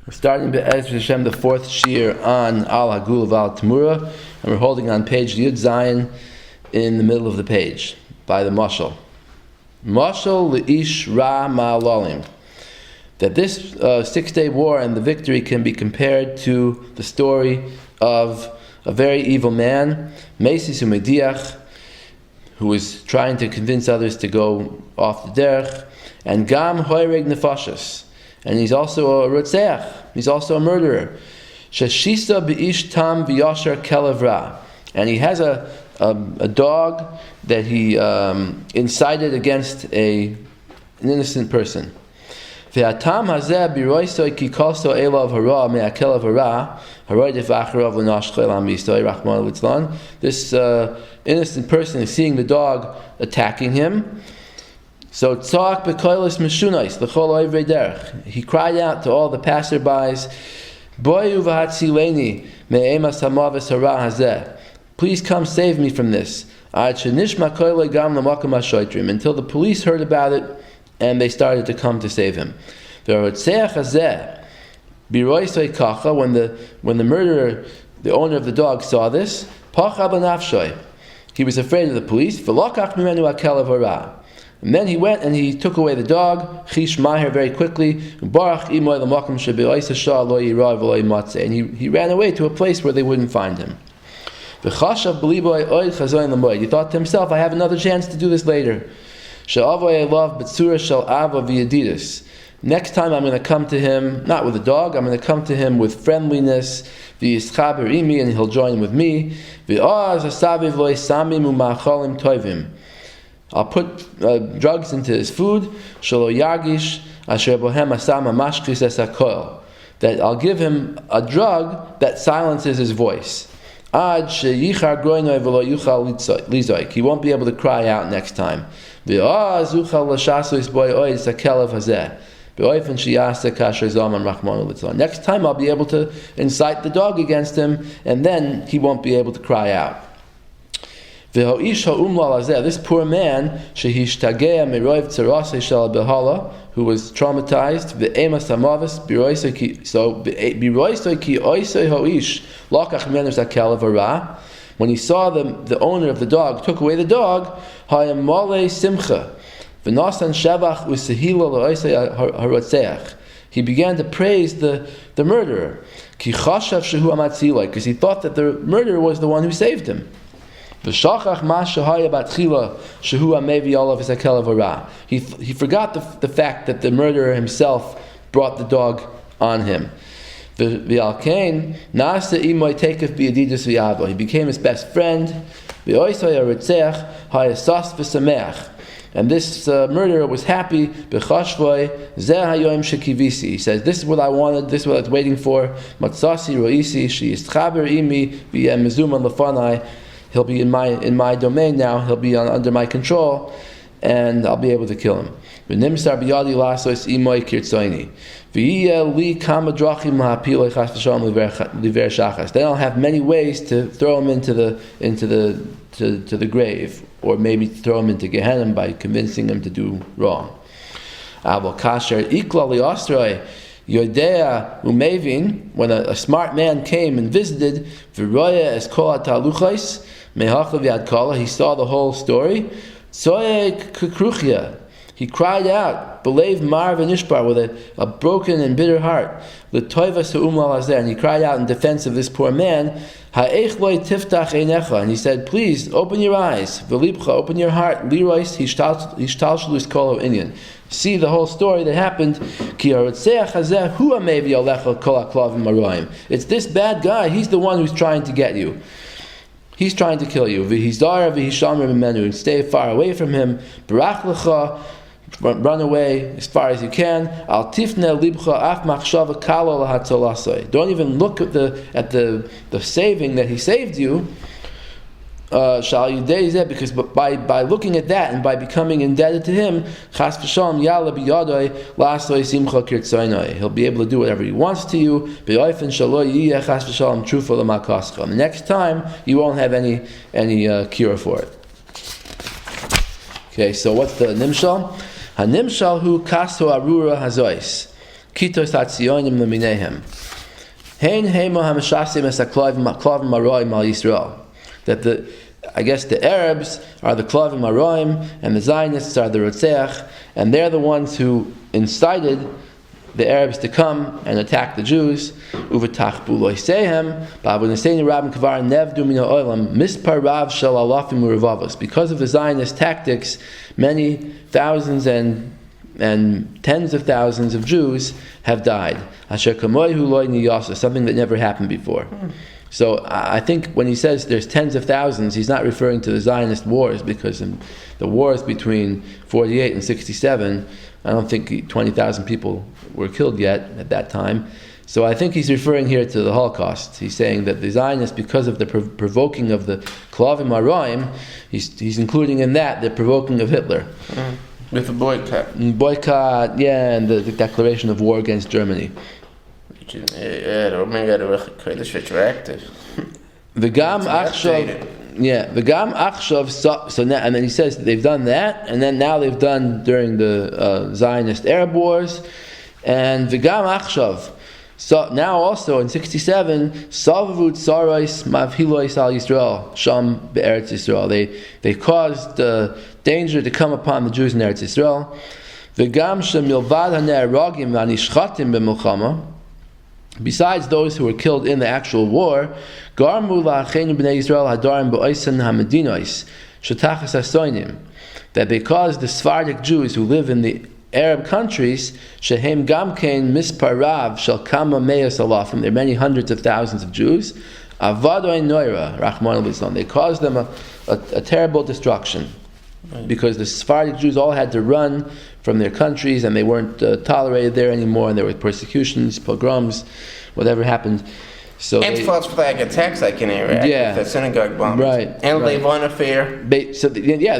We're starting Be'ez Hashem, the fourth shir on haGeulah Val Tamura, and we're holding on page Yud Zayin in the middle of the page by the Mashal. Mashal Le'ish Ra Ma'alalim. That this 6-day war and the victory can be compared to the story of a very evil man, Mesis Umediach, who was trying to convince others to go off the derech, and Gam Hoyreg Nefashas. And he's also a rotzeach. He's also a murderer. Sheshisa beish tam v'yashar kelev ra. And he has a dog that he incited against an innocent person. Ve'atam hazeh biroisoi ki kolso elav hara me'akelev hara haroidif acharav l'nashchel amistoy rachman litzlan. This innocent person is seeing the dog attacking him. So tzak bekoilis meshunais l'chol oivrei derech. He cried out to all the passerbys, Boyu v'hatzileni me'emas hamavis hara hazeh. Please come save me from this. Ad shenishma koilei gam l'makom hashoitrim. Until the police heard about it and they started to come to save him. V'rotzeach hazeh biroisoi kacha. When the murderer, the owner of the dog, saw this, pacha b'nafshoi. He was afraid of the police. V'lokach mimenu hakelev hara. And then he went and he took away the dog, Chish Maher, very quickly, and he ran away to a place where they wouldn't find him. He thought to himself, I have another chance to do this later. Next time I'm going to come to him, not with a dog, I'm going to come to him with friendliness, and he'll join with me. I'll put drugs into his food, that I'll give him a drug that silences his voice. He won't be able to cry out next time. Next time I'll be able to incite the dog against him, and then he won't be able to cry out. This poor man, who was traumatized, when he saw the owner of the dog took away the dog, he began to praise the murderer, because he thought that the murderer was the one who saved him. He forgot the fact that the murderer himself brought the dog on him. He became his best friend. And this murderer was happy. He says, this is what I wanted, this is what I was waiting for. He'll be in my domain now. He'll be under my control, and I'll be able to kill him. Then I'll have many ways to throw him into the grave, or maybe throw him into Gehenna by convincing him to do wrong. When a smart man came and visited, he saw the whole story. He cried out, belev mar v'nishbar, with a broken and bitter heart. And he cried out in defense of this poor man. And he said, please open your eyes, open your heart. See the whole story that happened. It's this bad guy. He's the one who's trying to get you. He's trying to kill you. And stay far away from him. Run away as far as you can. Don't even look at the saving that he saved you. Because by looking at that and by becoming indebted to him, he'll be able to do whatever he wants to you. The next time you won't have any cure for it. Okay, so what's the nimshal? Hanimshal hu kaso arura hazois. Kitos HaTzionim Lemineihem. Hein Heimo HaMeshasim Es HaKlavim Maroim Al Yisrael. That I guess the Arabs are the Klavim Maroim, and the Zionists are the Rotzeach, and they're the ones who incited the Arabs to come and attack the Jews. Uvatach buloisehem, ba'avoneseinu rabim kvar nevdu min ha'olam, mispar rav shel alafim urevavos. Because of the Zionist tactics, many thousands and tens of thousands of Jews have died. Asher kamoihu loy niyasa, something that never happened before. So I think when he says there's tens of thousands, he's not referring to the Zionist wars, because in the wars between 48 and 67, I don't think 20,000 people were killed yet at that time. So I think he's referring here to the Holocaust. He's saying that the Zionists, because of the provoking of the Klavim Aroim, he's including in that the provoking of Hitler. With the boycott. Boycott, yeah, and the declaration of war against Germany. V'gam achshav, so now, and then he says they've done that, and then now they've done during the Zionist Arab wars, and v'gam achshav. So now also in 67, Savavut Sarais Mavhilois al Yisrael Sham be'Eretz Yisrael. They caused danger to come upon the Jews in Eretz Yisrael. V'gam shemilvad hane'aragim v'anishchatim b'milchama. Besides those who were killed in the actual war, Garmu la'achenu b'nei Yisrael hadarim b'oisan hamedinois shetachas hasoinim, that they caused the Sephardic Jews who live in the Arab countries, shehem gamkein misparav shel kama me'as alafim, there are many hundreds of thousands of Jews, avadoin noira rachman l'islam, they caused them a terrible destruction, because the Sephardic Jews all had to run from their countries, and they weren't tolerated there anymore, and there were persecutions, pogroms, whatever happened. So and false flag attacks like in Iraq, the synagogue bombings, right, and Levon affair. The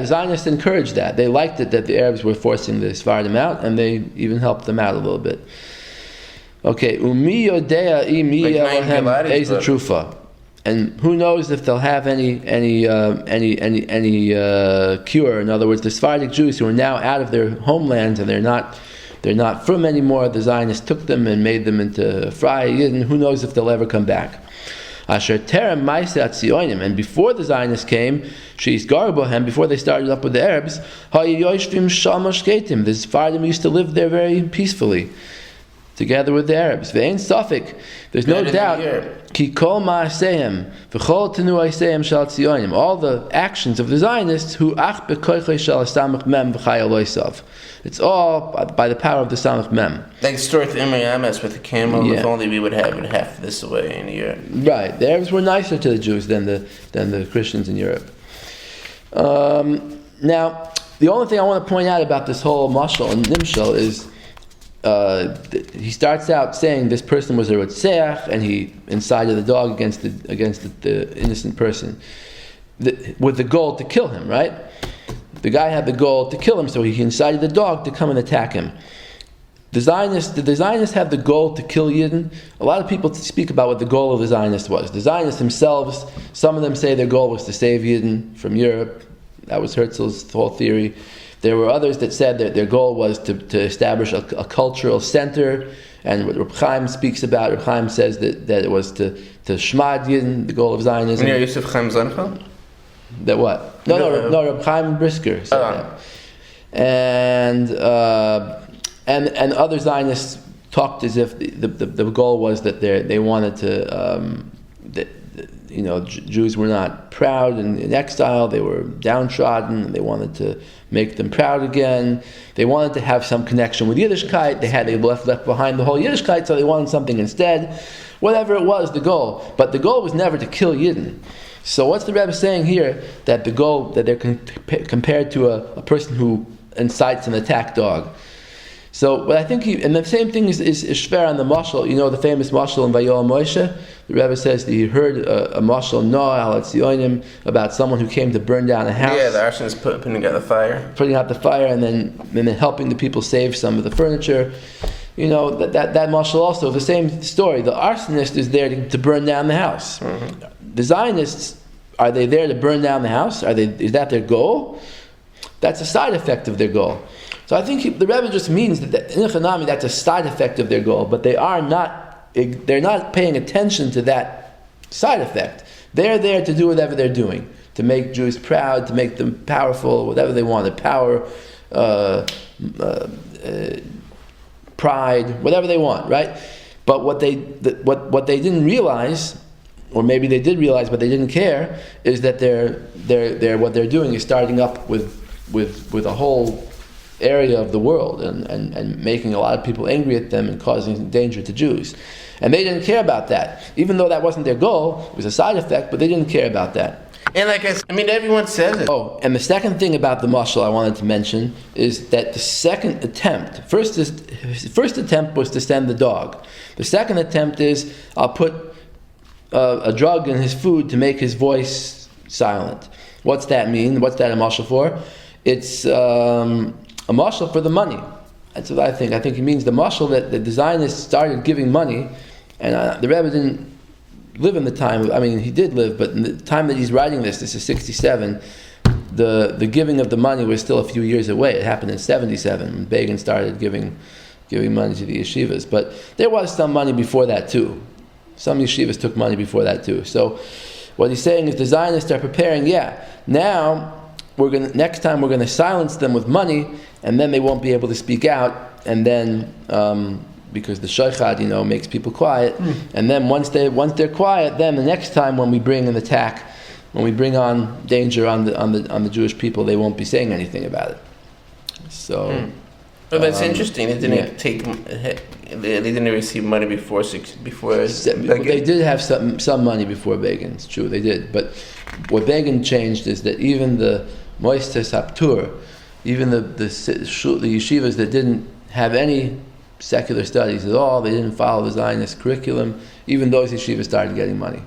Zionists encouraged that. They liked it that the Arabs were forcing the Sephardim out, and they even helped them out a little bit. Okay, umi yodea imi yelahem eza trufa, and who knows if they'll have any cure. In other words, the Sephardic Jews who are now out of their homelands and they're not from anymore. The Zionists took them and made them into Freie Yidden. Who knows if they'll ever come back? Asher terem ma'aseh Zionim, and before the Zionists came, sheis garbohem, before they started up with the Arabs, hayoshvim shamash ketim, the Sephardim used to live there very peacefully, together with the Arabs. Ve'ein safek, there's no doubt, ki kol ma'asehem v'chol tenuasehem shal Zionim, all the actions of the Zionists, who ach bekoichei shal samach mem v'chayal loisav. It's all by the power of the Samach Mem. Like the story with yirmiyahu with the camel. If only we would have it half this way in Europe. Right, the Arabs were nicer to the Jews than the Christians in Europe. Now, the only thing I want to point out about this whole mashal and nimshal is he starts out saying this person was a rotzeach, and he incited the dog against the innocent person with the goal to kill him. Right. The guy had the goal to kill him, so he incited the dog to come and attack him. Did the Zionists have the goal to kill Yidden? A lot of people speak about what the goal of the Zionists was. The Zionists themselves, some of them say their goal was to save Yidden from Europe. That was Herzl's whole theory. There were others that said that their goal was to establish a cultural center, and what Reb Chaim speaks about, Reb Chaim says that it was to shmad Yidden, the goal of Zionism. And Yosef Chaim Zanchel? That what? No, Reb Chaim Brisker said that. And other Zionists talked as if the goal was that they wanted to Jews were not proud in exile, they were downtrodden, and they wanted to make them proud again. They wanted to have some connection with Yiddishkeit. They left behind the whole Yiddishkeit, so they wanted something instead. Whatever it was, the goal. But the goal was never to kill Yidden. So what's the Rebbe saying here? That the goal, that they're compared to a person who incites an attack dog. So, but I think and the same thing is shver on the mashal. You know the famous mashal in Vayol Moshe. The Rebbe says that he heard a mashal Noah al Zionim about someone who came to burn down a house. Yeah, the arsonist putting out the fire. Putting out the fire, and then helping the people save some of the furniture. You know that mashal also the same story. The arsonist is there to burn down the house. Mm-hmm. The Zionists, are they there to burn down the house? Is that their goal? That's a side effect of their goal. So I think the Rebbe just means that in Hanami that's a side effect of their goal, but they're not paying attention to that side effect. They're there to do whatever they're doing, to make Jews proud, to make them powerful, whatever they want, power, pride, whatever they want, right? But what they didn't realize, or maybe they did realize but they didn't care, is that they're what they're doing is starting up with a whole area of the world and making a lot of people angry at them and causing danger to Jews. And they didn't care about that. Even though that wasn't their goal, it was a side effect, but they didn't care about that. And everyone says it. Oh, and the second thing about the mashal I wanted to mention is that the second attempt, his first attempt was to send the dog. The second attempt is, I'll put a drug in his food to make his voice silent. What's that mean? What's that a mashal for? It's a mashal for the money. That's what I think. I think it means the mashal that the Zionists started giving money, and the Rebbe didn't live in the time. I mean, he did live, but in the time that he's writing this is 67. The giving of the money was still a few years away. It happened in 77 when Begin started giving money to the yeshivas. But there was some money before that too. Some yeshivas took money before that too. So what he's saying is the Zionists are preparing. Now next time we're gonna silence them with money, and then they won't be able to speak out, and then because the shaychad, makes people quiet, and then once they're quiet, then the next time when we bring an attack, when we bring on danger on the Jewish people, they won't be saying anything about it. So, well, that's interesting. They didn't they didn't receive money before. They did have some money before Begin. It's true, they did. But what Begin changed is that even the Moistes Haptur, even the yeshivas that didn't have any secular studies at all, they didn't follow the Zionist curriculum, even those yeshivas started getting money.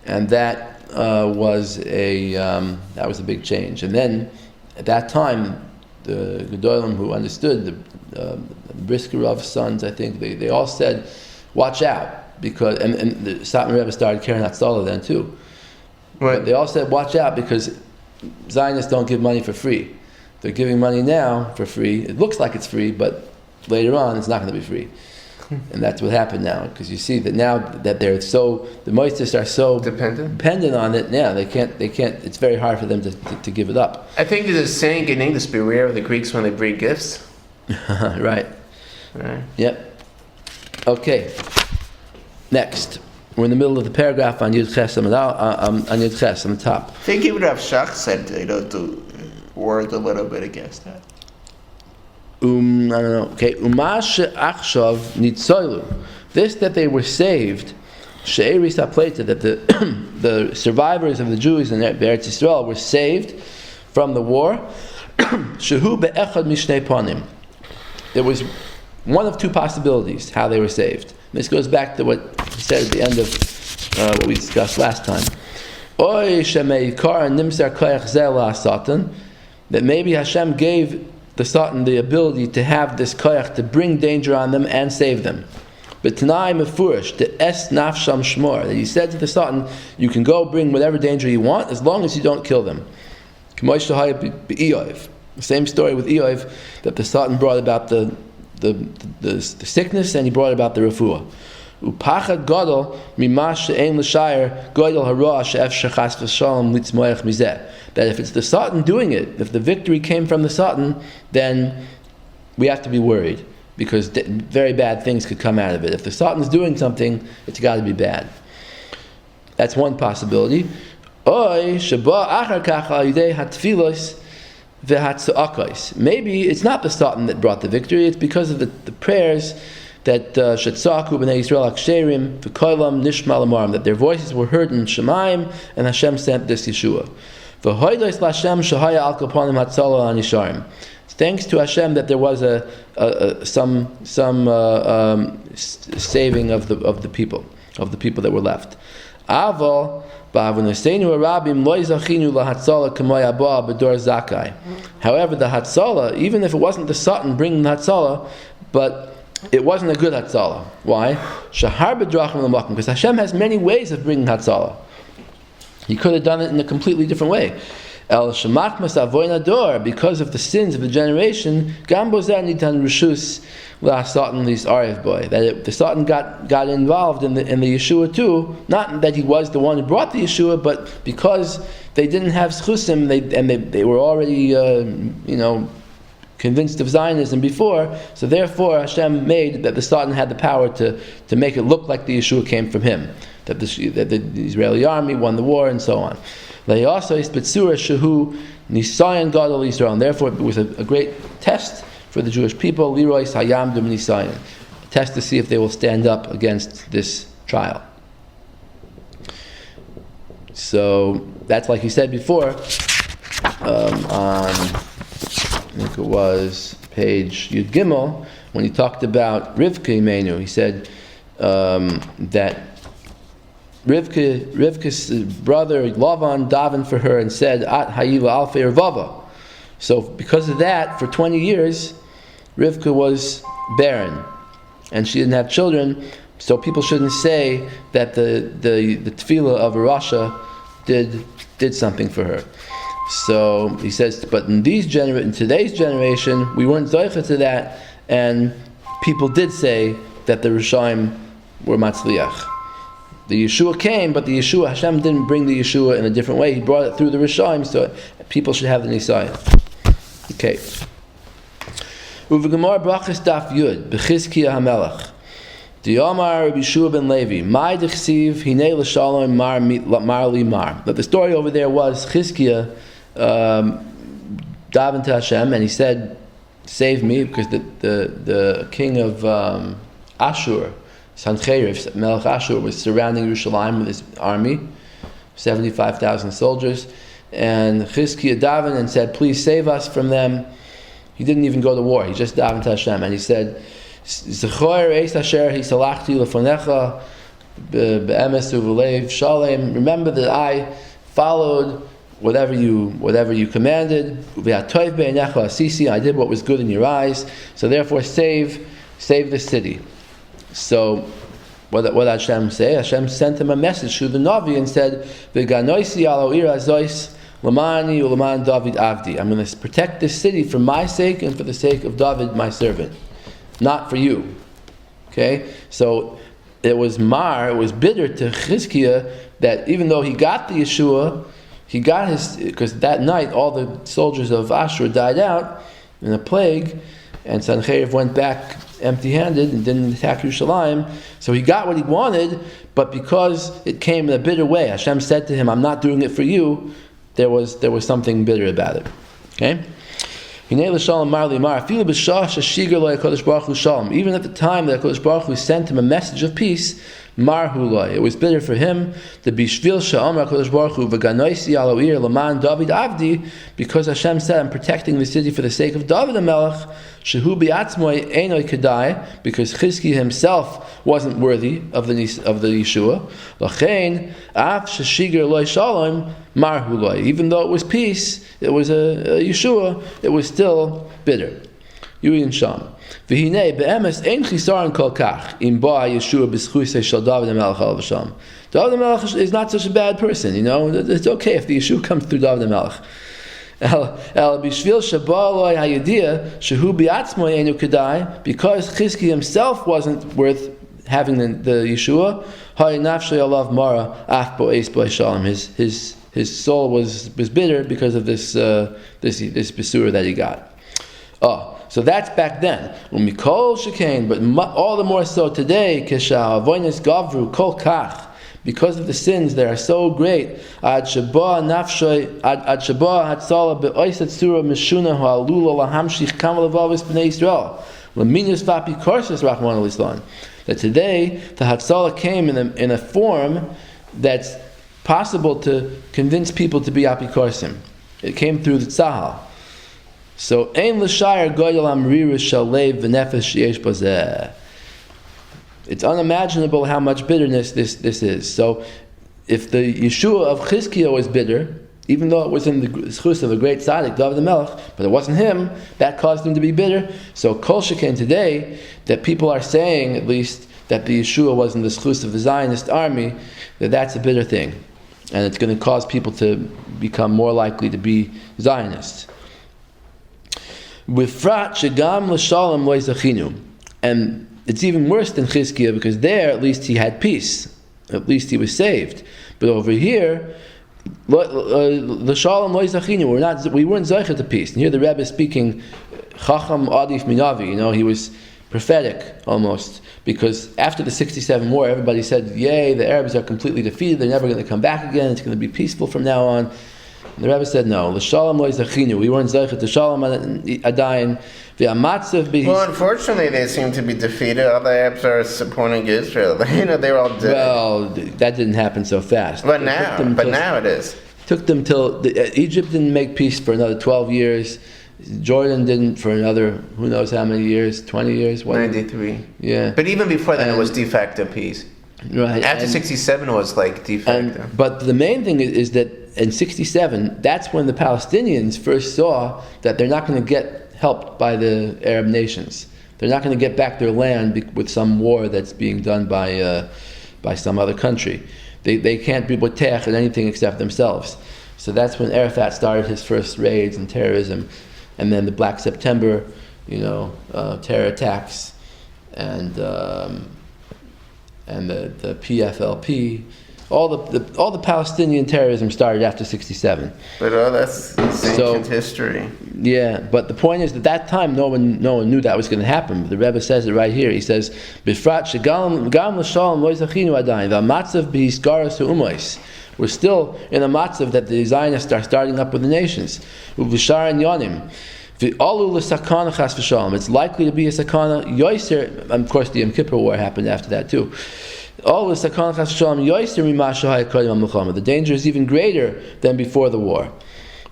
And that was a big change. And then, at that time, the Gedolim who understood, the Briskerov's sons, I think, they all said, watch out, because, and the Satmar Rebbe started carrying out Hatzalah then too. Right. But they all said, watch out, because Zionists don't give money for free. They're giving money now for free. It looks like it's free, but later on it's not going to be free. And that's what happened now, because you see that now that the Moistists are so dependent on it, they can't, it's very hard for them to give it up. I think there's a saying in English, beware of the Greeks when they bring gifts. Right. Yep. Okay. Next. We're in the middle of the paragraph on Yud Ches on the top. I think even Rav Shach said, to word a little bit against that. I don't know. Okay. Umash achshav nitzoilu. This that they were saved, she'eris hapleta, that the survivors of the Jews in Eretz Yisrael were saved from the war. Shehu be'echad mishnei panim. There was one of two possibilities how they were saved. This goes back to what he said at the end of what we discussed last time. Oy shemeikar nimsar koyach zeh Satan, that maybe Hashem gave the Satan the ability to have this koyach to bring danger on them and save them. But Tanai mefurish to es nafsham shmor, that he said to the Satan, you can go bring whatever danger you want as long as you don't kill them. The same story with Eoiv, that the Satan brought about the sickness, and he brought about the refuah. Upachad gadol mimash she'ein l'shayir gadol hara she'ef shechas v'shalom litzmoyach mizeh. That if it's the Satan doing it, if the victory came from the Satan, then we have to be worried, because very bad things could come out of it. If the Satan's doing something, it's got to be bad. That's one possibility. Oy sheba achar kach al yidei hatfilos. Maybe it's not the Satan that brought the victory, it's because of the prayers that Shetzaku b'nei Yisrael aksherim v'kolam nishma l'marim, that their voices were heard in Shemaim, and Hashem sent this Yeshua. V'hoidos l'Hashem shahaya al kaponim hatzalah anisharim. Thanks to Hashem that there was some saving of the people that were left. Aval. However, the Hatzalah, even if it wasn't the Satan bringing the Hatzalah, but it wasn't a good Hatzalah. Why? Because Hashem has many ways of bringing Hatzalah. He could have done it in a completely different way. El shematmas avoyin ador, because of the sins of the generation, gam bozeh nitan rishus la'asatan lis ariv boy. That the Satan got involved in the Yeshua too. Not that he was the one who brought the Yeshua, but because they didn't have schusim, they were already convinced of Zionism before. So therefore, Hashem made that the Satan had the power to make it look like the Yeshua came from him. That the Israeli army won the war and so on. And therefore, it was a great test for the Jewish people, Leroy Sayam Dum Nisayan, a test to see if they will stand up against this trial. So that's like he said before, on I think it was page Yud Gimel, when he talked about Rivka Imenu, he said that Rivka's brother Lavan davened for her and said, At haGeulah alfei revava. So because of that, for 20 years, Rivka was barren, and she didn't have children. So people shouldn't say that the tefillah of a Rasha did something for her. So he says, but in today's generation, we weren't zoicha to that, and people did say that the Rishaim were matzliach. The Yeshua came, but Hashem didn't bring the Yeshua in a different way. He brought it through the Rishaim, so people should have the Nisayan. Okay. Uvegemar brachas daf yud b'chizkiya hamelach. Diomar Rabbi Yeshua ben Levi. Mai dechsiv hinei l'shalom mar li mar. But the story over there was Chizkiya davened to Hashem, and he said, "Save me," because the king of Ashur, Sancheriv, Melech Ashur, was surrounding Yerushalayim with his army, 75,000 soldiers. And Chizkiya davened and said, "Please save us from them." He didn't even go to war. He just davened to Hashem, and he said, "Zechor eis asher hisalachti lefonecha be'emes u'v'leiv shalem." Remember that I followed whatever you commanded. Ve'atoiv be'einecha asisi. I did what was good in your eyes. So therefore, save the city. So what did Hashem say? Hashem sent him a message through the Navi and said, "V'ganoisi alo ira zois lamani u'laman David avdi." I'm going to protect this city for my sake and for the sake of David, my servant, not for you. Okay, so it was bitter to Chizkiya that even though he got the Yeshua, he got because that night all the soldiers of Ashur died out in a plague, and Sancheriv went back empty-handed and didn't attack Yerushalayim. So he got what he wanted, but because it came in a bitter way, Hashem said to him, "I'm not doing it for you." There was something bitter about it. Okay. Even at the time that HaKadosh Baruch Hu sent him a message of peace, marhulai, it was bitter for him. The bishvil sha'amar HaKadosh Baruch Hu v'ganoisi alo ir laman David avdi, because Hashem said, "I'm protecting the city for the sake of David the Melech." Shehu bi'atzmoi einoi kedai, because Chizkiya himself wasn't worthy of the Yeshua. Lachein af sheshiger loy shalom marhulai. Even though it was peace, it was a Yeshua, it was still bitter. Yuyin Sham. V'hinei be'emes ein chisaron kol kach im ba Yeshua b'schusei shal David HaMelech al v'sham. David HaMelech is not such a bad person, It's okay if the Yeshua comes through David HaMelech. El bishvil shabaloi hayedia shehu bi'atzmoi einu kedai, because Chizkiya himself wasn't worth having the Yeshua. Hay nafshay alav mara af bo'es bo'shalom. His soul was bitter because of this besura that he got. So that's back then. Umikol shekain, but all the more so today. Kesha avoynes gavru kol kach, because of the sins that are so great. Ad shaba hatzala be'oisat surah mishuna ha'alula lahamshich kamal avavis b'nei Yisrael laminus vapi korses rachman al-Islam. That today the hatzala came in a form that's possible to convince people to be apikorsim. It came through the tzahal. So ein l'shayar goyal amriris shalev v'nefesh yesh bazeh. It's unimaginable how much bitterness this is. So if the Yeshua of Chizkiya was bitter, even though it was in the schus of a great tzaddik, David the Melech, but it wasn't him, that caused him to be bitter. So kol sheken today, that people are saying at least that the Yeshua was in the schus of the Zionist army, that's a bitter thing. and it's going to cause people to become more likely to be Zionists. Wifrat shegam l'shalom lo zachinu, and it's even worse than Chizkiah, because there at least he had peace, at least he was saved. But over here, l'shalom lo zachinu, we weren't zeichet to peace. And here the Rebbe is speaking chacham adif minavi. He was prophetic almost, because after the 67 war, everybody said, "Yay, the Arabs are completely defeated. They're never going to come back again. It's going to be peaceful from now on." And the Rebbe said, "No, l'shalom lo zachinu. We weren't zeichet to shalom adayin v'amatzav b'his." Well, unfortunately, they seem to be defeated. All the Arabs are supporting Israel. They were all dead. Well, that didn't happen so fast. But now it is. Took them till Egypt didn't make peace for another 12 years. Jordan didn't for another, who knows how many years, 20 years? 93. Yeah. But even before that, it was de facto peace. Right. After 67 was like de facto. But the main thing is that in 67, that's when the Palestinians first saw that they're not going to get helped by the Arab nations. They're not going to get back their land with some war that's being done by some other country. They can't be botech at anything except themselves. So that's when Arafat started his first raids and terrorism. And then the Black September, terror attacks, and the PFLP, all the Palestinian terrorism started after 67. But that's ancient history. Yeah, but the point is that that time no one knew that was going to happen. The Rebbe says it right here. He says, "Bifrat shegam l'shalom lo zachinu adayin v'amatzav b'hiskaras ha'umois." We're still in a matzav that the Zionists are starting up with the nations. Uv'shar and yonim. V'alu l'sakana chas v'shalom. It's likely to be a sakana. Yoiser, of course, the Yom Kippur War happened after that too. All l'sakana chas v'shalom yoiser mimasha ha'yakodim ha'milchama. The danger is even greater than before the war.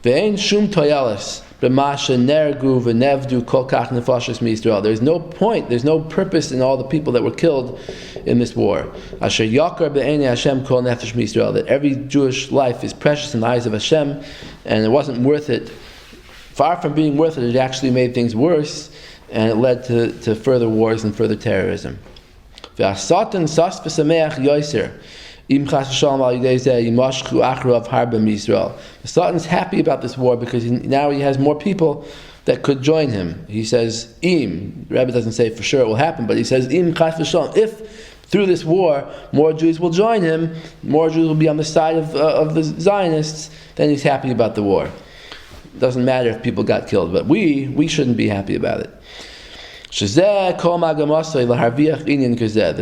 Ve'ein shum toyalis b'masha nergu v'nevdu kol kach nefashos miYisrael. There's no point, there's no purpose in all the people that were killed in this war. Asher yakar be'enei Hashem kol nefesh miYisrael. That every Jewish life is precious in the eyes of Hashem, and it wasn't worth it. Far from being worth it, it actually made things worse, and it led to further wars and further terrorism. Ve'asatan sas v'sameach yoiser. The Satan's happy about this war because now he has more people that could join him. He says, the Rebbe doesn't say for sure it will happen, but he says, if through this war more Jews will join him, more Jews will be on the side of the Zionists, then he's happy about the war. It doesn't matter if people got killed, but we shouldn't be happy about it. The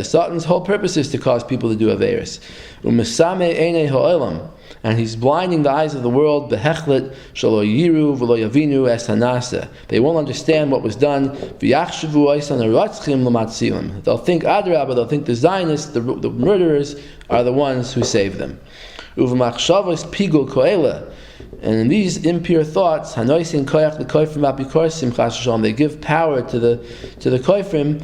Satan's whole purpose is to cause people to do averis. And he's blinding the eyes of the world. They won't understand what was done. They'll think Adrabah, they'll think the Zionists, the murderers, are the ones who saved them. And in these impure thoughts, they give power to the koifrim.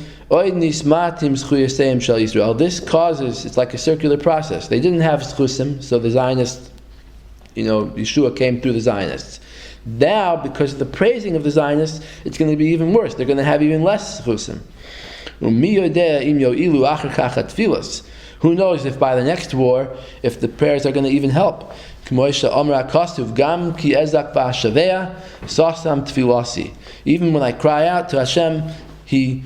This causes, it's like a circular process. They didn't have schusim, so the Zionists, Yeshua came through the Zionists. Now, because of the praising of the Zionists, it's going to be even worse. They're going to have even less schusim. Who knows if by the next war, if the prayers are going to even help. Even when I cry out to Hashem, He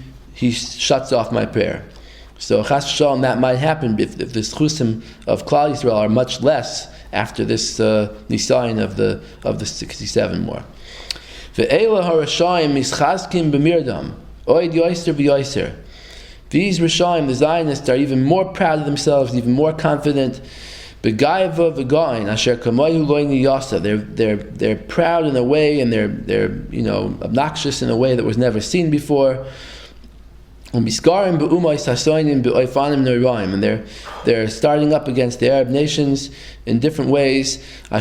shuts off my prayer. So chas v'shalom, that might happen if the schusim of Klal Yisrael are much less after this nisayin of the 67 war. These Rishaim, the Zionists, are even more proud of themselves, even more confident. They're proud in a way, and they're obnoxious in a way that was never seen before. And they're starting up against the Arab nations in different ways. Who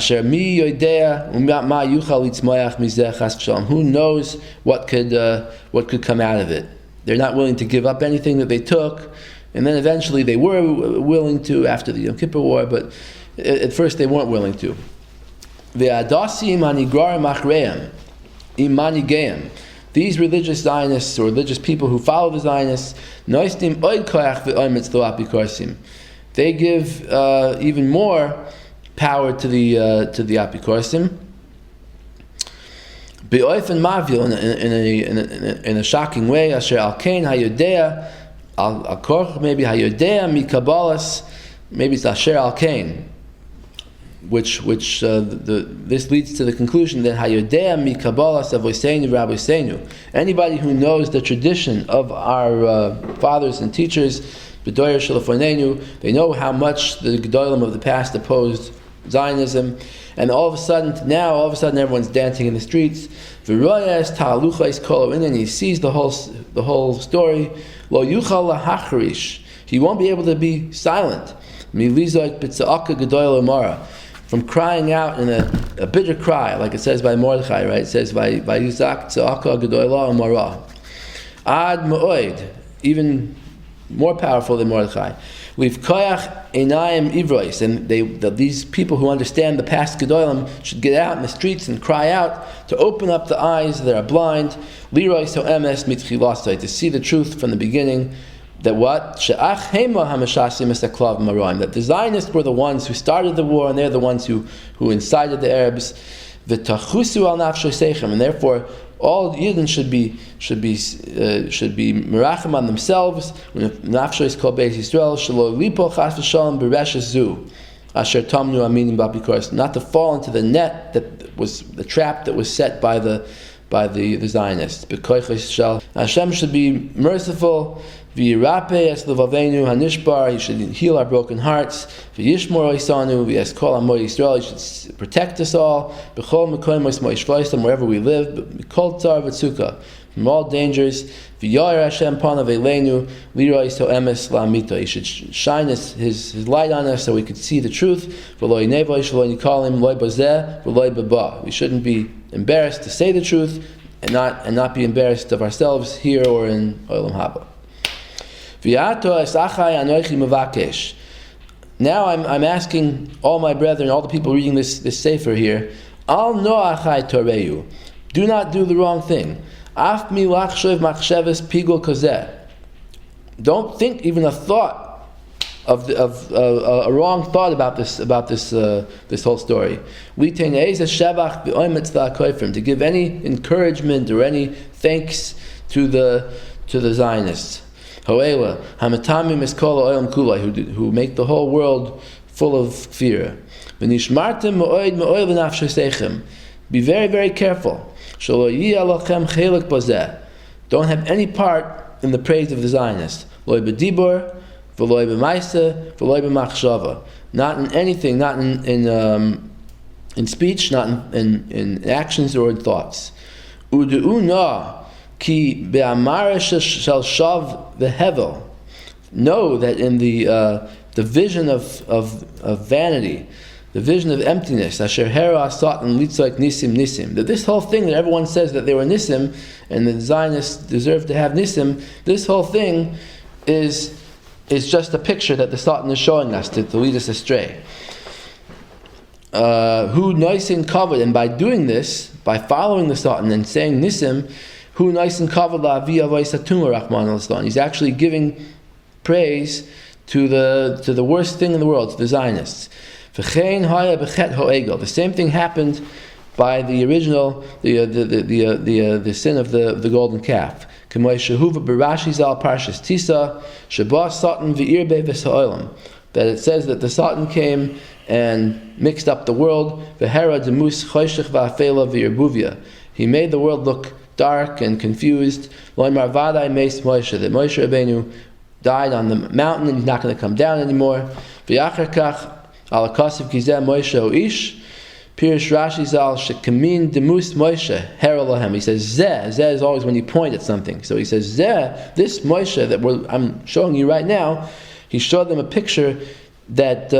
knows what could come out of it? They're not willing to give up anything that they took, and then eventually they were willing to after the Yom Kippur War, but at first they weren't willing to. These religious Zionists, or religious people who follow the Zionists, they give even more power to the Apikorsim. Be'oifen mavil in a shocking way. Asher al kain hayodea al korch, maybe hayodea mikabalas, maybe it's asher al kain, which this leads to the conclusion that hayodea mikabalas avoseinu rabbeinu. Anybody who knows the tradition of our fathers and teachers, b'doyer shelafonenu, they know how much the gedolim of the past opposed Zionism, and all of a sudden everyone's dancing in the streets. And he sees the whole story. Lo yuchal lahachrish, he won't be able to be silent. From crying out in a bitter cry, like it says by Mordechai, right? It says by Yuzak tzaka gedolah umara ad moed, even more powerful than Mordechai. We've koyach einayim ivrois, and these people who understand the past gedolim should get out in the streets and cry out to open up the eyes that are blind. Lirois ho'emes mitchilasai, to see the truth from the beginning. That what? She'ach hema hamashashim esaklav maroim, that the Zionists were the ones who started the war, and they're the ones who incited the Arabs. V'tachusu al nafsho seichem, and therefore all Yidden should be merachim on themselves. When nafsho is called Beis Yisrael, shelo lipo chas v'shalom b'reshes zu asher tamnu aminim b'apikoros, not to fall into the net that was the trap that was set by the Zionists. B'koiches shal Hashem should be merciful. V'yirape es levavenu hanishbar, he should heal our broken hearts. V'yishmor oisanu v'yes kol amo Yisrael, he should protect us all. B'chol mekoyim oismo yishvloisam, wherever we live. B'kol tzar v'tzukah, from all dangers. V'yoyer Hashem panav eleinu lirois ho'emes la'amito, he should shine his light on us so we could see the truth. V'lo yinevo shelo yikalim loy bazeh v'loy baba, we shouldn't be embarrassed to say the truth and not be embarrassed of ourselves here or in Olam Haba. Now I'm asking all my brethren, all the people reading this sefer here, Al noachai toreyu, do not do the wrong thing. Af mi lachshev machsheves pigul kozeh, don't think even a thought of a wrong thought about this whole story. To give any encouragement or any thanks to the Zionists. haGeulah, hamatamim es kol ha'olam kulai, who make the whole world full of fear. V'nishmartem mo'od mo'od v'nafsho seichem, be very, very careful. Shelo yiyeh lachem chelik bazeh, don't have any part in the praise of the Zionists. Loy b'dibur, v'loy b'maisa, v'loy b'machshava, not in anything, not in speech, not in actions or in thoughts. Udu'u na ki be'amara shel shav v'hevel, know that in the vision of vanity, the vision of emptiness, asher hera satan litzoik nisim, that this whole thing that everyone says that they were nisim and the Zionists deserve to have nisim, this whole thing is just a picture that the Satan is showing us to lead us astray. Who noisin covered, and by doing this, by following the Satan and saying nisim, who noisin covered la via voisatumah rachman al, he's actually giving praise to the worst thing in the world, to the Zionists. V'chein haya b'chet haGeulah, the same thing happened by the original, the sin of the golden calf. K'moy shehuva b'Rashi zal parshas tisa sheba satan v'irbe v'sa'olam, that it says that the Satan came and mixed up the world. V'hera demus choshech v'afela v'yirbuvia, he made the world look dark and confused. Loimar vaday meis Moshe, that Moshe Rabbeinu died on the mountain and he's not going to come down anymore. V'yachar kach al akasiv gizeh Moshe oish, Pirish Rashi zal shekamin demus Moshe her Elohem. He says zeh is always when you point at something. So he says zeh, this Moshe that I'm showing you right now, he showed them a picture that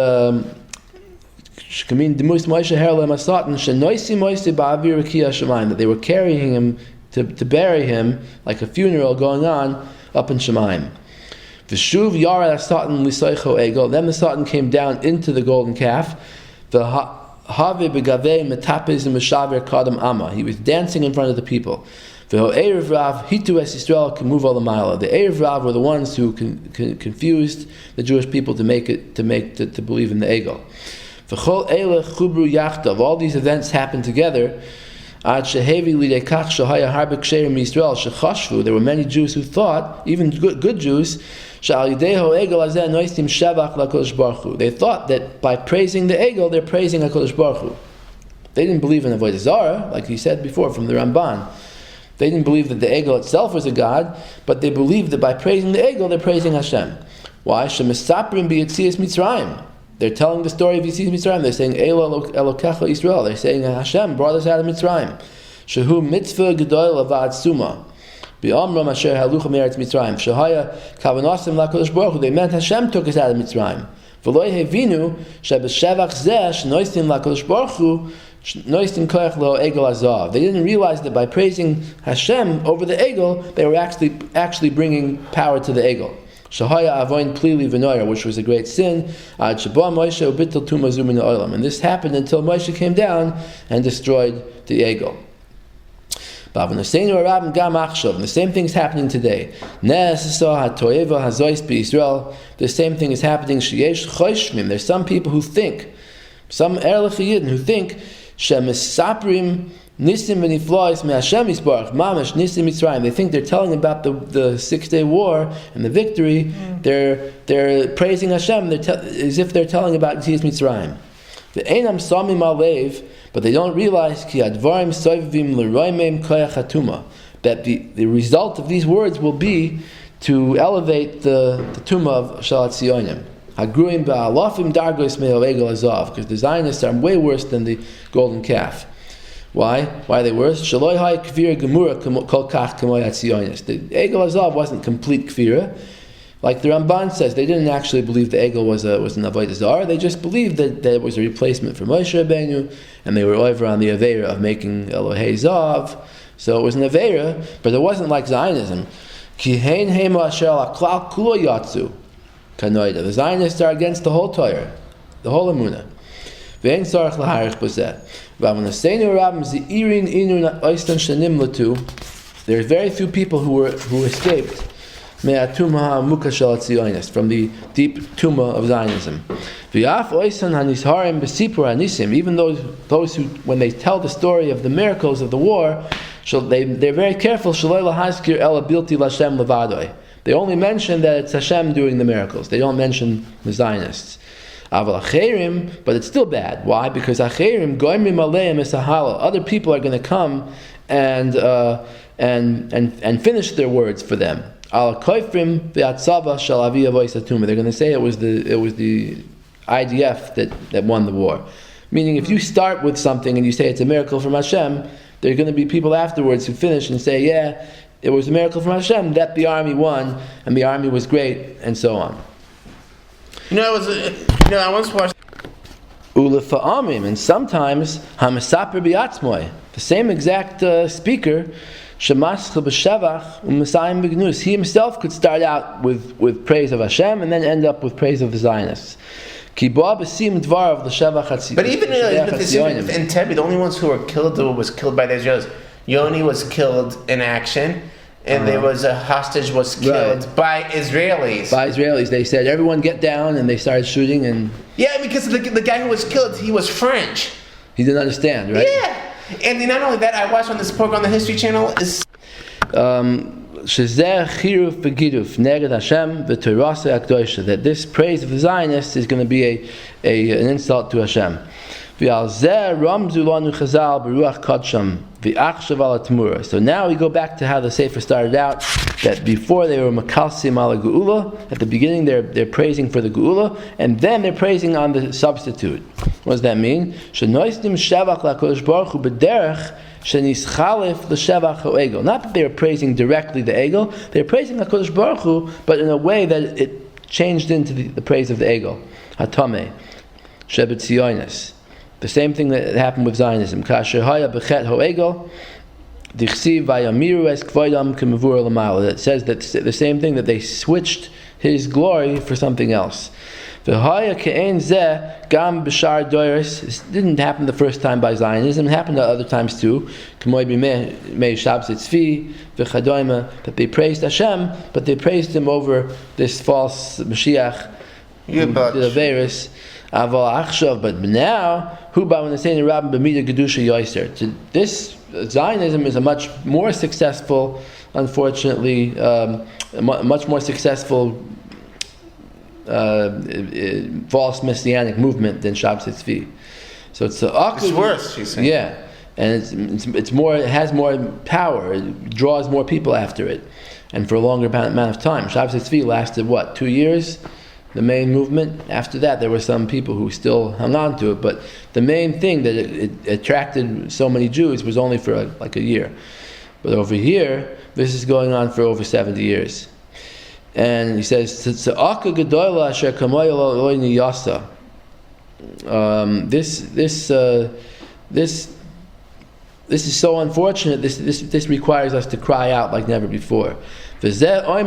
shekamin demus Moshe her Elohem asatan shenoisi Moshe ba'avir rekiya shemayim, that they were carrying him to bury him like a funeral going on up in Shemayim. V'shuv yara satan lisoich haGeulah, then the Satan came down into the golden calf. Have begavei metapes and meshaver kadam ama, he was dancing in front of the people. The Erev Rav hitu es Yisrael k'muv olamayla, the Erev Rav were the ones who confused the Jewish people to believe in the Egel. V'chol eileh chubru yachdav. All these events happened together. Ad shehevi lidei kach shehaya harbe ksherim Yisrael shechashvu. There were many Jews who thought, even good Jews, shal yidei ha'egel hazeh noistim shevach laKodesh Baruch Hu. They thought that by praising the egel, they're praising HaKadosh Baruch Hu. They didn't believe in Avodah Zarah, like he said before from the Ramban. They didn't believe that the egel itself was a god, but they believed that by praising the egel, they're praising Hashem. Why? Shemesaprim b'yetzias Mitzrayim. They're telling the story of Yetzias Mitzrayim. They're saying Elo Elokecha Yisrael. They're saying Hashem brought us out of Mitzrayim. Shehu mitzvah gedoyel avad suma. B'amram asher halucha me'eretz Mitzrayim. Shehaya kavanosim laKodesh Baruch Hu. They meant Hashem took us out of Mitzrayim. V'lo hevinu shebeshevach zeh shnoistim laKodesh Baruch Hu. They didn't realize that by praising Hashem over the egel, they were actually bringing power to the egel. Shahaya avoin plili v'noira, which was a great sin. And this happened until Moshe came down and destroyed the egel. And the same thing is happening today. The same thing is happening. There's some people who think, some Erlich Yidden who think, Shemesaprim Nisim v'niflois me'Hashem Yisbarach Mamash Nisim Mitzrayim. They think they're telling about the 6-day war and the victory. They're praising Hashem as if they're telling about Yetzias Mitzrayim. The Einam Samim Alev, but they don't realize Ki Advarim Soivim L'Roimim Koyach HaTuma, that the result of these words will be to elevate the Tumah of Shalat Zionim. Hagruim ba'alafim dargos me'oegel azav, because the Zionists are way worse than the golden calf. Why? Why are they worse? Shaloi hay kfira gemura kol kach kamoy Zionist. The egel azav wasn't complete kfira, like the Ramban says. They didn't actually believe the egel was an avodah zarah. They just believed that it was a replacement for Moshe Rabbeinu, and they were over on the aveira of making Elohei zav. So it was an aveira, but it wasn't like Zionism. Ki hein hema asher klal kulo yatsu. The Zionists are against the whole Torah, the whole Emunah. There's very few people who escaped from the deep tumah of Zionism. Even those who, when they tell the story of the miracles of the war, they're very careful. They only mention that it's Hashem doing the miracles. They don't mention the Zionists. But it's still bad. Why? Because other people are going to come and finish their words for them. They're going to say it was the IDF that won the war. Meaning, if you start with something and you say it's a miracle from Hashem, there are going to be people afterwards who finish and say, yeah, it was a miracle from Hashem that the army won, and the army was great, and so on. I once watched. And sometimes hamasaper biatzmoi, the same exact speaker, shemaschel b'shevach u'masayim b'gnus. He himself could start out with praise of Hashem and then end up with praise of the Zionists. But even in Tebbe, the only ones who were killed was killed by the Israelis. Yoni was killed in action, and there was a hostage was killed by Israelis. They said, everyone get down, and they started shooting. And yeah, because the guy who was killed, he was French. He didn't understand, right? Yeah. And not only that, I watched on this program on the History Channel. That this praise of the Zionists is going to be an insult to Hashem. So now we go back to how the Sefer started out, that before they were makalsim ala geula, at the beginning they're praising for the geula, and then they're praising on the substitute. What does that mean? Not that they were praising directly the egel, they're praising HaKadosh Baruch Hu, but in a way that it changed into the praise of the egel. Hatameh, Shebet Zionis. The same thing that happened with Zionism. That says that the same thing, that they switched his glory for something else. This didn't happen the first time by Zionism. It happened at other times too. That they praised Hashem, but they praised him over this false Mashiach, the virus. But now, this Zionism is a much more successful, unfortunately, much more successful false messianic movement than Shabbos Tzvi. So it's worse, she's saying. Yeah, and it's more. It has more power. It draws more people after it, and for a longer amount of time. Shabbos Tzvi lasted 2 years. The main movement. After that, there were some people who still hung on to it, but the main thing that it attracted so many Jews was only for a year. But over here, this is going on for over 70 years. And he says, This is so unfortunate. This requires us to cry out like never before. That's why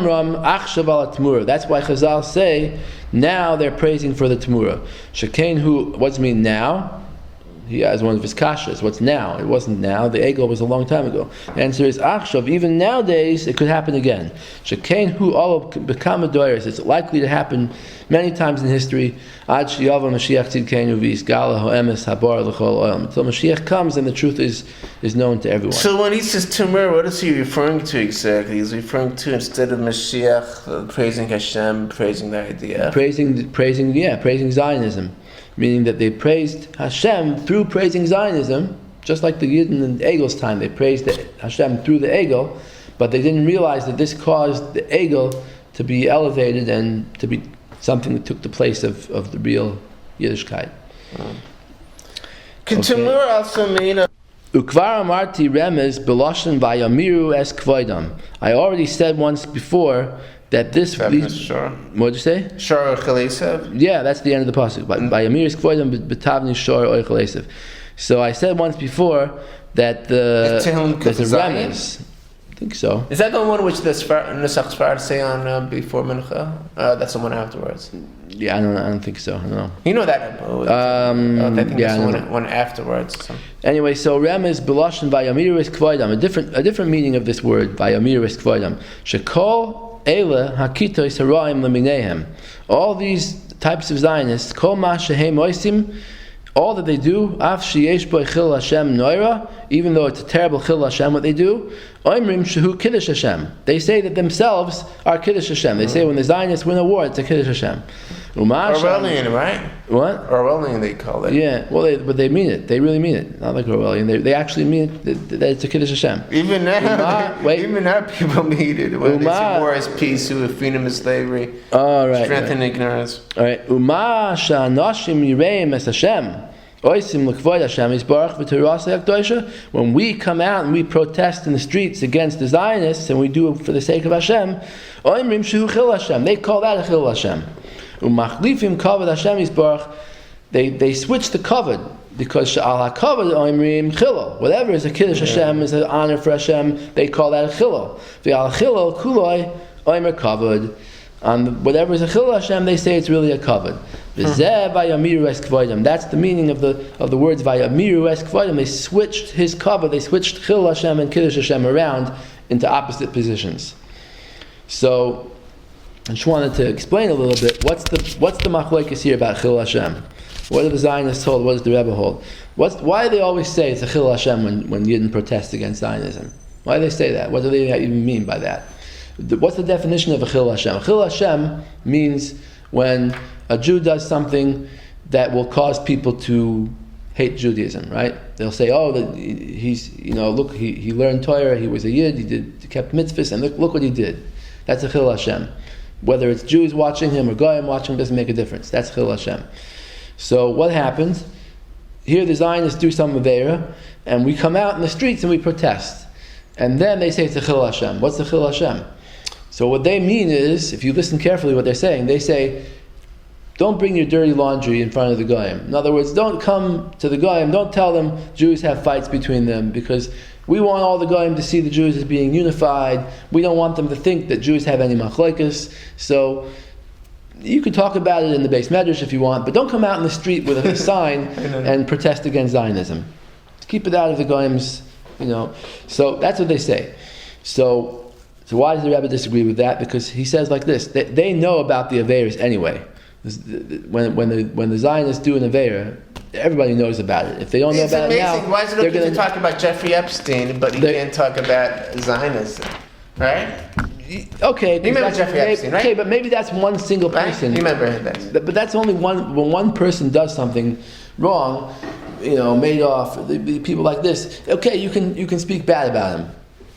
Chazal say, now they're praising for the Tamura. What does it mean now? He has one of his kashas. What's now? It wasn't now. The Egel was a long time ago. The answer is Achshav. Even nowadays, it could happen again. Shekain hu all become a doiris. It's likely to happen many times in history. Ad sheyava Mashiach tzidkeinu v'yisgala ho'emes habar l'chol olam. Until Mashiach comes and the truth is known to everyone. So when he says Tumor, what is he referring to exactly? He's referring to, instead of Mashiach, praising Hashem, praising the idea. Praising Zionism. Meaning that they praised Hashem through praising Zionism, just like the Yidden in Egel's time. They praised Hashem through the Egel, but they didn't realize that this caused the Egel to be elevated and to be something that took the place of the real Yiddishkeit. Could Tamur also mean Ukvar amarti remez beloshen vayamiru es kvoidam. I already said once before that what did you say? Shor Chalesev? Yeah, that's the end of the pasuk. By Yamiris Kvoidam B'tavni Shor Chalesev. So I said once before that there's a remez. I think so. Is that the one which the Nusach Sfar say on before Mincha? That's the one afterwards. Yeah, I don't think so. I don't know. You know that? I think that's the one afterwards. So. Anyway, so remez Beloshen Vayamiris Kvoidam. A different meaning of this word Vayamiris Kvoidam. Shekol all these types of Zionists, all that they do, even though it's a terrible chil Hashem, what they do, they say that themselves are Kiddush Hashem. They say when the Zionists win a war, it's a Kiddush Hashem. Orwellian, right? What? Orwellian, they call it. Yeah, well, but they mean it. They really mean it. Not like Orwellian. They actually mean it, that it's a Kiddush Hashem. Even now, people mean it. When they say war is peace, freedom is slavery, strength and ignorance. All right. Uma sha'anoshim yireim es Hashem. When we come out and we protest in the streets against the Zionists and we do it for the sake of Hashem, they call that a chil Hashem. They switch the covered because sha'al ha'kavod oimrim chilul. Whatever is a kiddush Hashem is an honor for Hashem. They call that a chilul. V'al chilul kuloi oimer kavod. On whatever is a chilul Hashem, they say it's really a kavod. That's the meaning of the words vayamiru es kvodim. They switched his cover. They switched chilul Hashem and kiddush Hashem around into opposite positions. So I just wanted to explain a little bit what's the machlokes here about chilul Hashem. What do the Zionists hold? What does the Rebbe hold? Why do they always say it's a chilul Hashem when Yidden protest against Zionism? Why do they say that? What do they even mean by that? What's the definition of a chilul Hashem? Chilul Hashem means when a Jew does something that will cause people to hate Judaism, right? They'll say, he learned Torah, he was a Yid, he kept mitzvahs, and look what he did. That's a chilul Hashem. Whether it's Jews watching him or Goyim watching him, doesn't make a difference. That's chilul Hashem. So what happens? Here the Zionists do some Aveira, and we come out in the streets and we protest. And then they say it's a chilul Hashem. What's the chilul Hashem? So what they mean is, if you listen carefully what they're saying, they say, don't bring your dirty laundry in front of the Goyim. In other words, don't come to the Goyim, don't tell them Jews have fights between them, because we want all the Goyim to see the Jews as being unified. We don't want them to think that Jews have any machlokes. So you can talk about it in the Beis Medrash if you want, but don't come out in the street with a sign and protest against Zionism. Keep it out of the Goyim's, So that's what they say. So why does the Rebbe disagree with that? Because he says like this, they know about the Aveiros anyway. when the Zionists do an Aveira, everybody knows about it. If they don't know about it now, why is it okay to talk about Jeffrey Epstein, but you can't talk about Zionism, right? Okay, you remember Jeffrey Epstein, right? Okay, but maybe that's one single person. You remember that? But that's only one. When one person does something wrong, Madoff, the people like this. Okay, you can speak bad about him.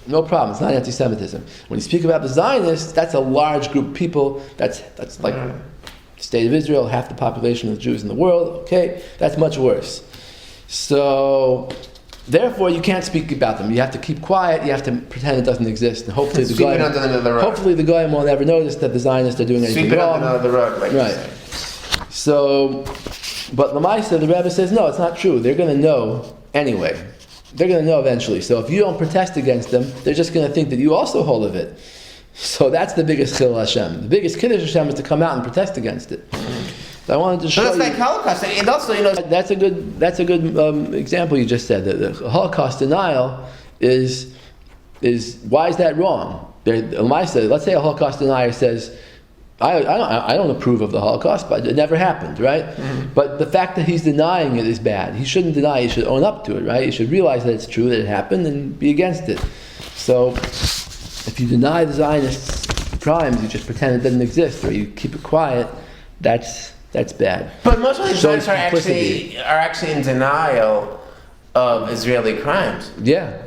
No problem. It's not anti-Semitism. When you speak about the Zionists, that's a large group of people. That's like the state of Israel, half the population of Jews in the world. Okay, that's much worse. So, therefore, you can't speak about them. You have to keep quiet. You have to pretend it doesn't exist, and hopefully the guy won't ever notice that the Zionists are doing anything wrong. Under the rug, like right. So, but Lamaisa, the Rebbe says, no, it's not true. They're going to know anyway. They're going to know eventually. So if you don't protest against them, they're just going to think that you also hold of it. So that's the biggest Chil Hashem. The biggest Kiddush Hashem is to come out and protest against it. So I wanted to show you. So that's like Holocaust. And also, That's a good example you just said. That the Holocaust denial is why is that wrong? Let's say a Holocaust denier says, I don't approve of the Holocaust, but it never happened, right? Mm-hmm. But the fact that he's denying it is bad. He shouldn't deny it, he should own up to it, right? He should realize that it's true, that it happened, and be against it. So, if you deny the Zionists' crimes, you just pretend it doesn't exist, or you keep it quiet, that's bad. But most of the Zionists are actually in denial of Israeli crimes. Yeah.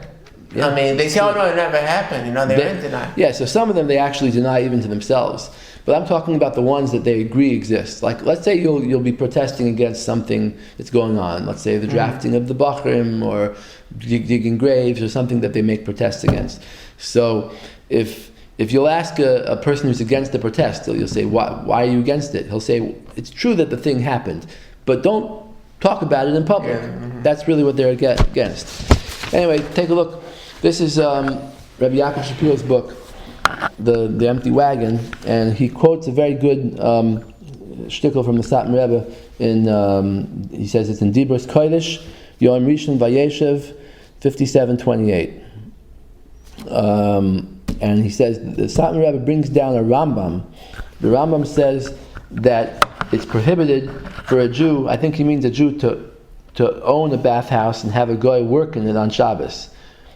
I mean, they say, oh no, it never happened, they're in denial. Yeah, so some of them they actually deny even to themselves. But I'm talking about the ones that they agree exist. Like, let's say you'll be protesting against something that's going on. Let's say the drafting of the Bachrim or digging graves or something that they make protests against. So if you'll ask a person who's against the protest, you'll say, why are you against it? He'll say, it's true that the thing happened, but don't talk about it in public. Yeah. Mm-hmm. That's really what they're against. Anyway, take a look. This is Rabbi Yaakov Shapiro's book, The Empty Wagon, and he quotes a very good shtickle from the Satmar Rebbe. He says it's in Dibros Kodesh, Yom Rishon Vayeshev, 57:28. And he says the Satmar Rebbe brings down a Rambam. The Rambam says that it's prohibited for a Jew, I think he means a Jew, to own a bathhouse and have a guy work in it on Shabbos.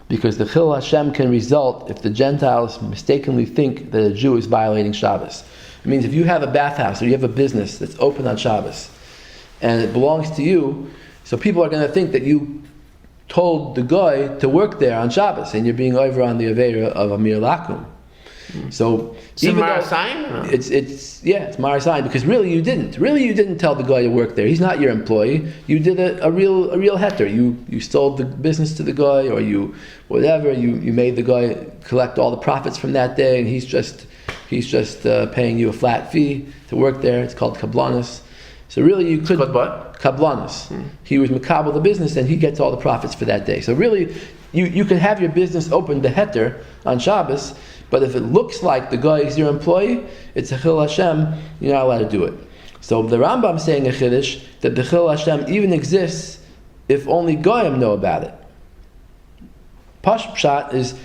Because the Chil Hashem can result if the Gentiles mistakenly think that a Jew is violating Shabbos. It means if you have a bathhouse or you have a business that's open on Shabbos and it belongs to you, so people are going to think that you told the guy to work there on Shabbos and you're being over on the Aveira of Amir Lakum. So even though it's Marasayin, because really you didn't tell the guy to work there. He's not your employee. You did a real heter. You sold the business to the guy, or you made the guy collect all the profits from that day, and he's just paying you a flat fee to work there. It's called kablanis. So really you could kablanis. He was makabel the business, and he gets all the profits for that day. So really you can have your business open to heter on Shabbos. But if it looks like the guy is your employee, it's a Chil Hashem, you're not allowed to do it. So the Rambam is saying a Chiddush that the Chil Hashem even exists if only Goyim know about it. Pshat is,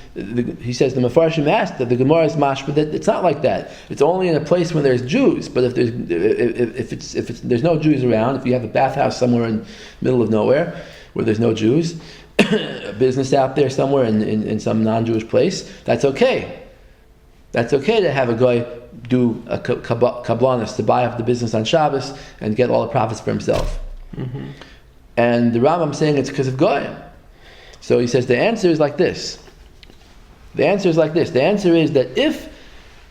he says, the Mefarshim asked that the Gemara is mashma that it's not like that. It's only in a place where there's Jews. But if there's no Jews around, if you have a bathhouse somewhere in the middle of nowhere where there's no Jews, a business out there somewhere in some non-Jewish place, that's okay. That's okay to have a guy do a kablanis, to buy up the business on Shabbos and get all the profits for himself. Mm-hmm. And the Rambam saying it's because of Goyim. So he says the answer is like this. The answer is that if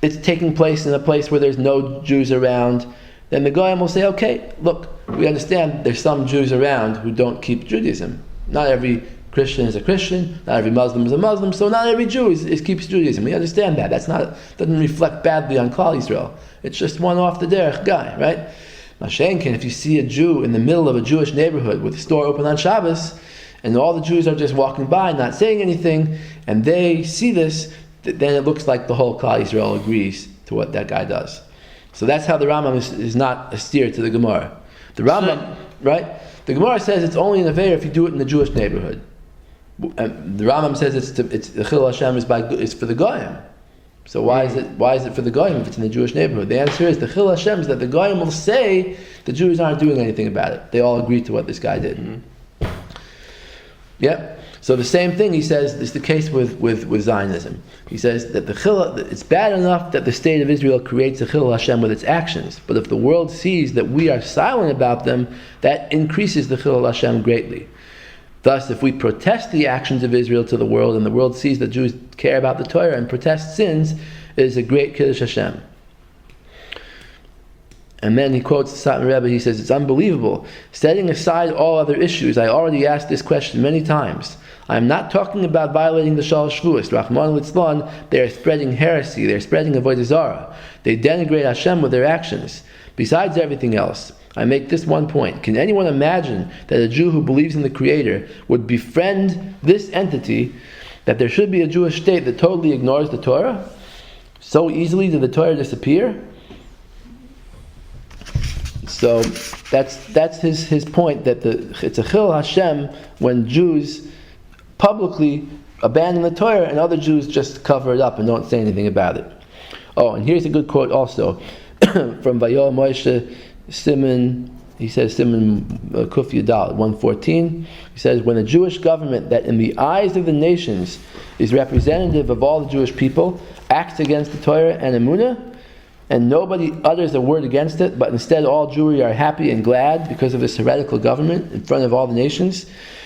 it's taking place in a place where there's no Jews around, then the Goyim will say, okay, look, we understand there's some Jews around who don't keep Judaism. Not every Christian is a Christian, not every Muslim is a Muslim, so not every Jew keeps Judaism. We understand that. Doesn't reflect badly on Klal Yisrael. It's just one off the derech guy, right? Mashenkin, if you see a Jew in the middle of a Jewish neighborhood with a store open on Shabbos, and all the Jews are just walking by, not saying anything, and they see this, then it looks like the whole Klal Yisrael agrees to what that guy does. So that's how the Rambam is not a steer to the Gemara. The Rambam, right? The Gemara says it's only an Aveira if you do it in the Jewish neighborhood. The Rambam says it's the Chil Hashem is for the Goyim. So why is it for the Goyim if it's in the Jewish neighborhood? The answer is the Chil Hashem is that the Goyim will say the Jews aren't doing anything about it. They all agree to what this guy did. Mm-hmm. Yeah. So the same thing he says is the case with Zionism. He says that it's bad enough that the state of Israel creates the Chil Hashem with its actions, but if the world sees that we are silent about them, that increases the Chil Hashem greatly. Thus, if we protest the actions of Israel to the world, and the world sees that Jews care about the Torah and protest sins, it is a great Kiddush Hashem. And then he quotes the Satmar Rebbe, he says, it's unbelievable. Setting aside all other issues, I already asked this question many times. I am not talking about violating the Shalosh Shavuos. Rahman Litzlan, they are spreading heresy, they are spreading Avodah Zarah. They denigrate Hashem with their actions. Besides everything else, I make this one point. Can anyone imagine that a Jew who believes in the Creator would befriend this entity, that there should be a Jewish state that totally ignores the Torah? So easily did the Torah disappear? So that's his point, that it's a Chil Hashem when Jews publicly abandon the Torah and other Jews just cover it up and don't say anything about it. Oh, and here's a good quote also from Vayol Moshe Simon. He says, Simon Kuf Yudal 114. He says, when a Jewish government that in the eyes of the nations is representative of all the Jewish people acts against the Torah and Emunah, and nobody utters a word against it, but instead all Jewry are happy and glad because of this heretical government in front of all the nations,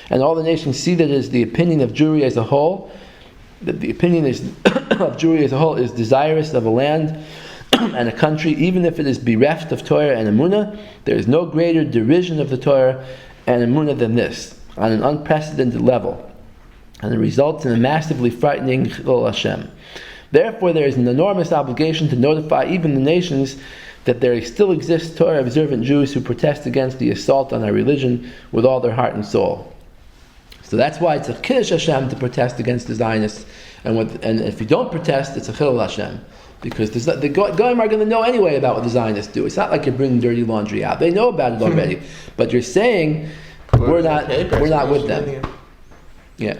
and all the nations see that it is the opinion of Jewry as a whole, that the opinion of Jewry as a whole is desirous of a land and a country, even if it is bereft of Torah and Emunah, there is no greater derision of the Torah and Emunah than this, on an unprecedented level, and it results in a massively frightening Chil Hashem. Therefore, there is an enormous obligation to notify even the nations that there still exist Torah-observant Jews who protest against the assault on our religion with all their heart and soul. So that's why it's a Kiddush Hashem to protest against the Zionists, and if you don't protest, it's a Chil Hashem. Because the Goyim are going to know anyway about what the Zionists do. It's not like you're bringing dirty laundry out. They know about it already. But you're saying, we're not with them. Yeah.